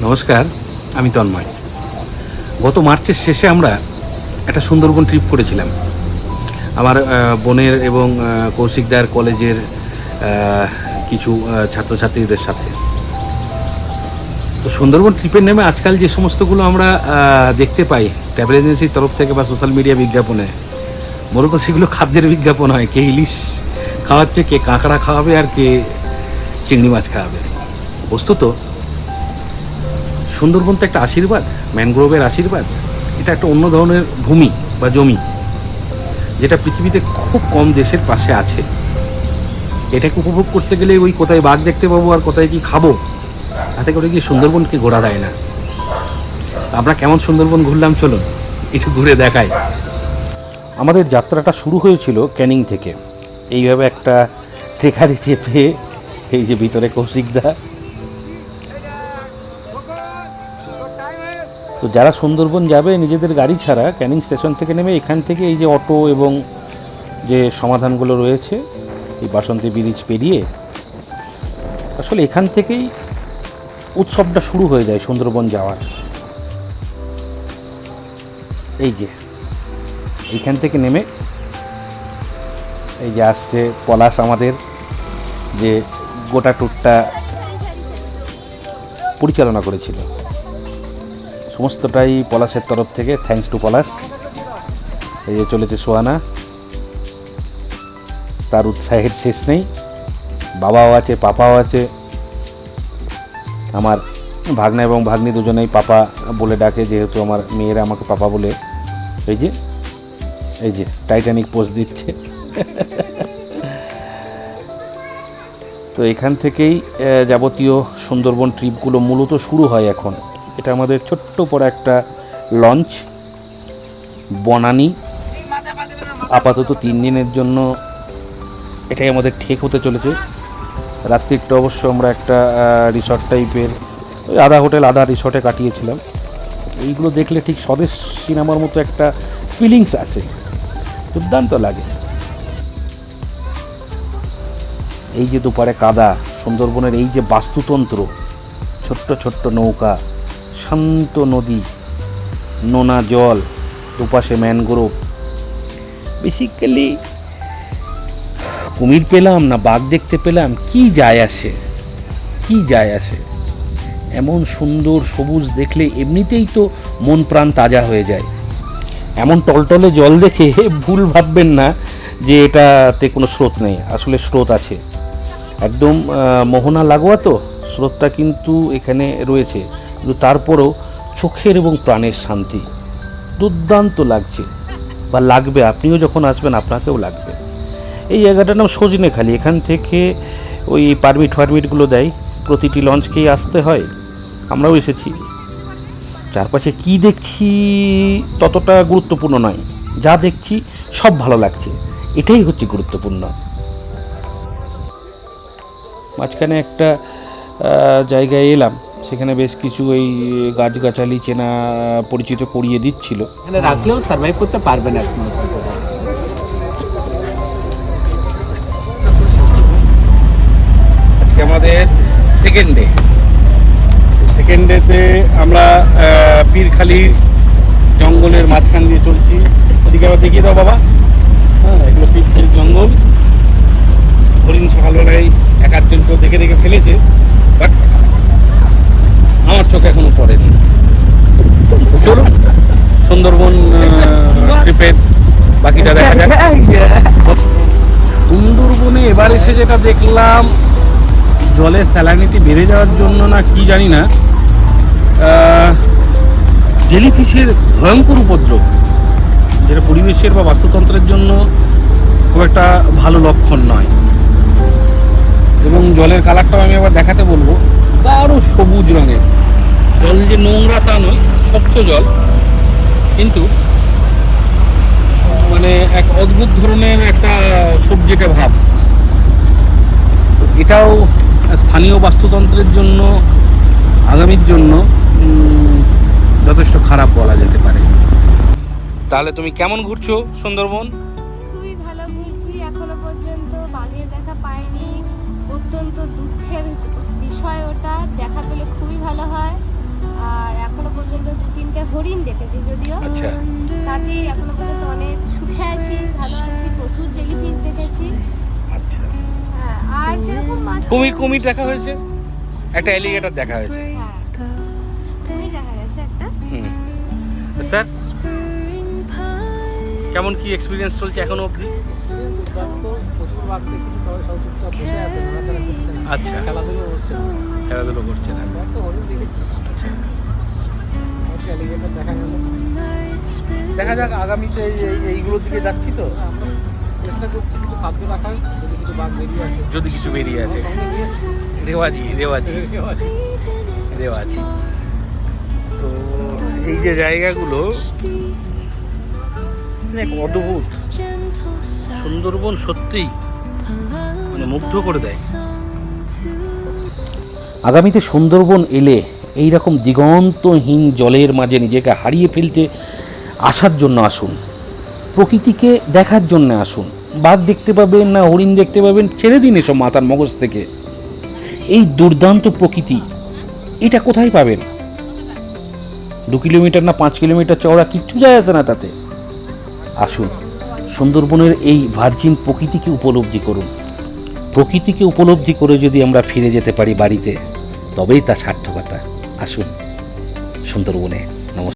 নমস্কার, আমি তন্ময়। গত মার্চের শেষে আমরা একটা সুন্দরবন ট্রিপ করেছিলাম আমার বোনের এবং কৌশিকদার কলেজের কিছু ছাত্রছাত্রীদের সাথে। তো সুন্দরবন ট্রিপের নেমে আজকাল যে সমস্তগুলো আমরা দেখতে পাই ট্রাভেল এজেন্সির তরফ থেকে বা সোশ্যাল মিডিয়া বিজ্ঞাপনে, মূলত সেগুলো খাদ্যের বিজ্ঞাপন হয়। কে ইলিশ খাওয়াচ্ছে, কে কাঁকড়া খাওয়াবে, আর কে চিংড়ি মাছ খাওয়াবে। বস্তুত সুন্দরবন তো একটা আশীর্বাদ, ম্যানগ্রোভের আশীর্বাদ। এটা একটা অন্য ধরনের ভূমি বা জমি, যেটা পৃথিবীতে খুব কম দেশের পাশে আছে। এটাকে উপভোগ করতে গেলে ওই কোথায় বাঘ দেখতে পাবো আর কোথায় কি খাবো, তাতে করে কি সুন্দরবনকে ঘোরা দেয় না। আমরা কেমন সুন্দরবন ঘুরলাম, চলুন একটু ঘুরে দেখাই। আমাদের যাত্রাটা শুরু হয়েছিল ক্যানিং থেকে। এইভাবে একটা ট্রেকারে চেপে, এই যে ভিতরে কৌশিকদা। তো যারা সুন্দরবন যাবে নিজেদের গাড়ি ছাড়া ক্যানিং স্টেশন থেকে নেমে এখান থেকে এই যে অটো এবং যে সমাধানগুলো রয়েছে, এই বাসন্তী ব্রিজ পেরিয়ে আসলে এখান থেকেই উৎসবটা শুরু হয়ে যায় সুন্দরবন যাওয়ার। এই যে এইখান থেকে নেমে এই যে আসছে পলাশ, আমাদের যে গোটা ট্যুরটা পরিচালনা করেছিল, সমস্তটাই পলাশের তরফ থেকে। থ্যাঙ্কস টু পলাশ। এই যে চলেছে সোহানা, তার উৎসাহের শেষ নেই। বাবাও আছে, পাপাও আছে। আমার ভাগনা এবং ভাগ্নি দুজনেই পাপা বলে ডাকে, যেহেতু আমার মেয়েরা আমাকে পাপা বলে। এই যে টাইটানিক পোজ দিচ্ছে। তো এখান থেকেই যাবতীয় সুন্দরবন ট্রিপগুলো মূলত শুরু হয় এখন। এটা আমাদের ছোট্ট পরে একটা লঞ্চ, বনানী। আপাতত 3 দিনের জন্য এটাই আমাদের ঠিক হতে চলেছে। রাত্রিটা অবশ্য আমরা একটা রিসর্ট টাইপের, ওই আধা হোটেল আধা রিসর্টে কাটিয়েছিলাম। এইগুলো দেখলে ঠিক স্বদেশ সিনেমার মতো একটা ফিলিংস আসে, দুর্দান্ত লাগে। এই যে দুপারে কাদা, সুন্দরবনের এই যে বাস্তুতন্ত্র, ছোট্ট ছোট্ট নৌকা, শান্ত নদী, নোনা জল, দুপাশে ম্যানগ্রোভ। বেসিক্যালি কুমির পেলাম না বাঘ দেখতে পেলাম, কি যায় আসে। এমন সুন্দর সবুজ দেখলে এমনিতেই তো মন প্রাণ তাজা হয়ে যায়। এমন টলটলে জল দেখে ভুল ভাববেন না যে এটাতে কোনো স্রোত নেই, আসলে স্রোত আছে। একদম মোহনা লাগোয়া তো স্রোতটা কিন্তু এখানে রয়েছে, কিন্তু তারপরেও চোখের এবং প্রাণের শান্তি দুর্দান্ত লাগছে, বা লাগবে। আপনিও যখন আসবেন আপনাকেও লাগবে। এই জায়গাটার নাম সজনেখালি। এখান থেকে ওই পারমিটগুলো দেয়, প্রতিটি লঞ্চকেই আসতে হয়। আমরাও এসেছি। চারপাশে কি দেখছি ততটা গুরুত্বপূর্ণ নয়, যা দেখছি সব ভালো লাগছে, এটাই হচ্ছে গুরুত্বপূর্ণ। মাঝখানে একটা জায়গায় এলাম, সেখানে বেশ কিছু এই গাছগাছালি চেনা পরিচিত করিয়ে দিচ্ছিল। এখানে রাখলেও সার্ভাইভ করতে পারবে না। আজকে আমাদের সেকেন্ড ডেতে আমরা পীরখালির জঙ্গলের মাঝখান দিয়ে চলছি। ওদিকে আবার দেখিয়ে দাও বাবা। হ্যাঁ, এগুলো পীরখালির জঙ্গল। হরিণ সকালবেলায় এক আধজন কেউ দেখে দেখে ফেলেছে, বাট আমার চোখে এখনো পড়েনি। চলুন সুন্দরবন ট্রিপের বাকিটা দেখা যাক। সুন্দরবনে এবার এসে যেটা দেখলাম, জলের স্যালানিটি বেড়ে যাওয়ার জন্য না কি জানি না, জেলিফিশের ভয়ঙ্কর উপদ্রব, যেটা পরিবেশের বা বাস্তুতন্ত্রের জন্য খুব একটা ভালো লক্ষণ নয়। এবং জলের কালারটাও আমি আবার দেখাতে বলবো, আরও সবুজ রঙের। জল যে নোংরা তা নয়, স্বচ্ছ জল, কিন্তু মানে এক অদ্ভুত ধরনের একটা সবজিটা ভাব। তো এটাও স্থানীয় বাস্তুতন্ত্রের জন্য আগামীর জন্য যথেষ্ট খারাপ বলা যেতে পারে। তাহলে তুমি কেমন ঘুরছো সুন্দরবন? খুবই ভালো ঘুরছি, এখনো পর্যন্ত বাঘের দেখা পাইনি। অত্যন্ত দুঃখের বিষয় ওটা, দেখা পেলে খুবই ভালো হয়। দেখেছি যদিও, আচ্ছা তাতে এখনো পর্যন্ত অনেক সুখে আছি, ভালো আছি, প্রচুর জেলিফিশ দেখেছি। আচ্ছা হ্যাঁ, আর সেরকম মাছ কুমির দেখা হয়েছে, একটা অ্যালিগেটর দেখা হয়েছে। হ্যাঁ, কুমির দেখা গেছে একটা। হুম স্যার কেমন কি এক্সপিরিয়েন্স চলছে এখনো অবধি? প্রচুর বাঘ দেখেছি, তবে সব চুপচাপ বসে আছে, নড়াচড়া করছে না, আচ্ছা খেলাধুলো করছে না। খেলাধুলো করছে না। একটা হরিণ দেখেছি, আচ্ছা একটা অ্যালিগেটর দেখা গেল। দেখা যাক আগামীতে এইগুলোর দিকে যাচ্ছি তো, আমরা চেষ্টা করছি কিছু খাদ্য রাখার, যদি কিছু বাঘ বেরিয়ে আসে। যদি কিছু বেরিয়ে আসে। সঙ্গে নিয়ে এসছি। রেওয়াজি তো এই যে জায়গাগুলো এক অদ্ভুত, সুন্দরবন সত্যিই মানে মুগ্ধ করে দেয়। আগামীতে সুন্দরবন এলে এই রকম দিগন্তহীন জলের মাঝে নিজেকে হারিয়ে ফেলতে আসার জন্য আসুন, প্রকৃতিকে দেখার জন্য আসুন। বাঘ দেখতে পাবেন না হরিণ দেখতে পাবেন ছেড়ে দিন এসব মাথার মগজ থেকে। এই দুর্দান্ত প্রকৃতি এটা কোথায় পাবেন? 2 কিলোমিটার না 5 কিলোমিটার চওড়া কিচ্ছু যায় আসে না তাতে। আসুন সুন্দরবনের এই ভার্জিন প্রকৃতিকে উপলব্ধি করুন। প্রকৃতিকে উপলব্ধি করে যদি আমরা ফিরে যেতে পারি বাড়িতে, তবেই তা সার্থকতা। আসুন সুন্দরবনে।